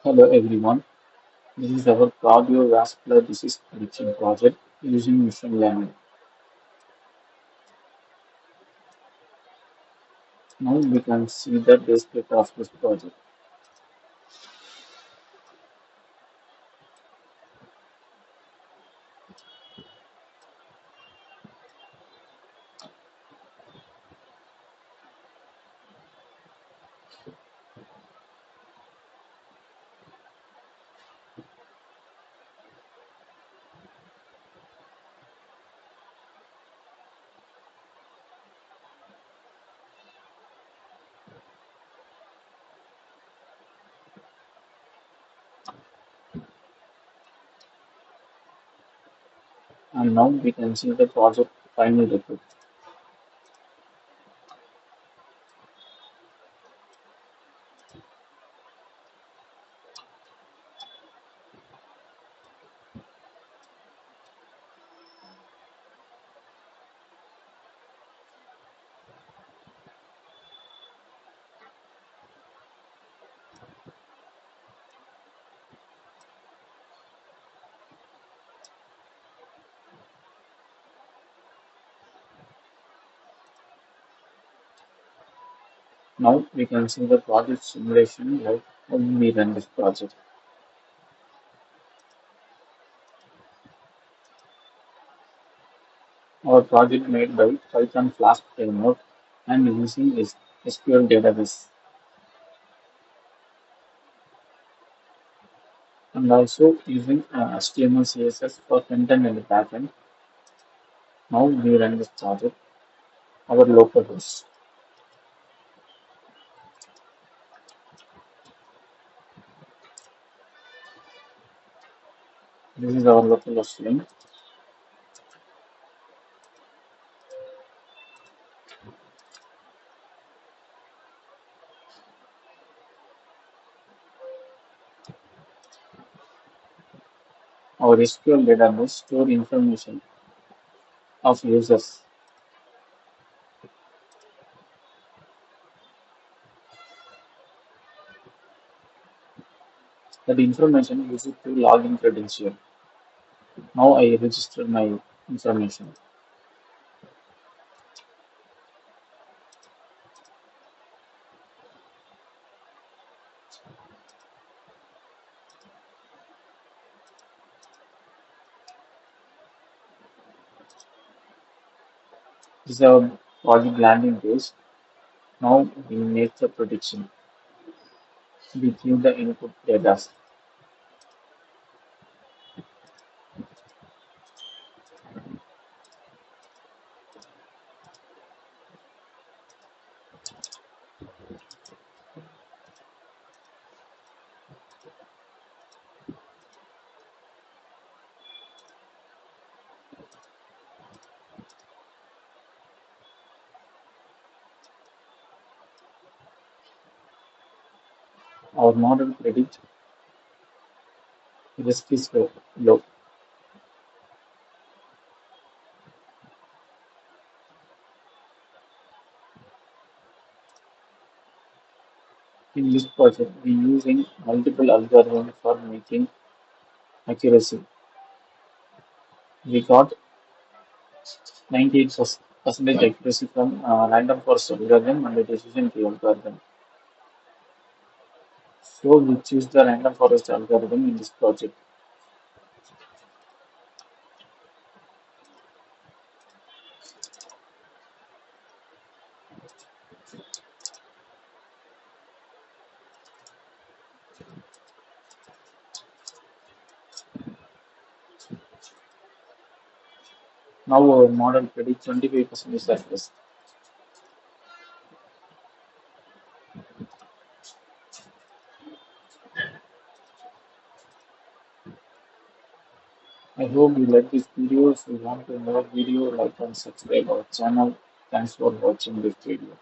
Hello everyone, this is our cardiovascular disease prediction project using machine learning. Now we can see the display of this project. And now we can see the project final report. Now we can see the project simulation like how we run this project. Our project made by Python Flask framework and using SQL database and also using HTML CSS for front-end and backend. Now we run this project, our local host. This is our local host link. Our SQL database store information of users. That information used to login credential. Now I register my information. This is our project landing page. Now we make the prediction. We give the input data. Our model predict risk is low. In this project, we using multiple algorithms for making accuracy. We got 98% accuracy from random forest algorithm and the decision tree algorithm. So we choose the random forest algorithm in this project. Now our model predicts 25% success. I hope you like this video. If you want to more video, like and subscribe our channel. Thanks for watching this video.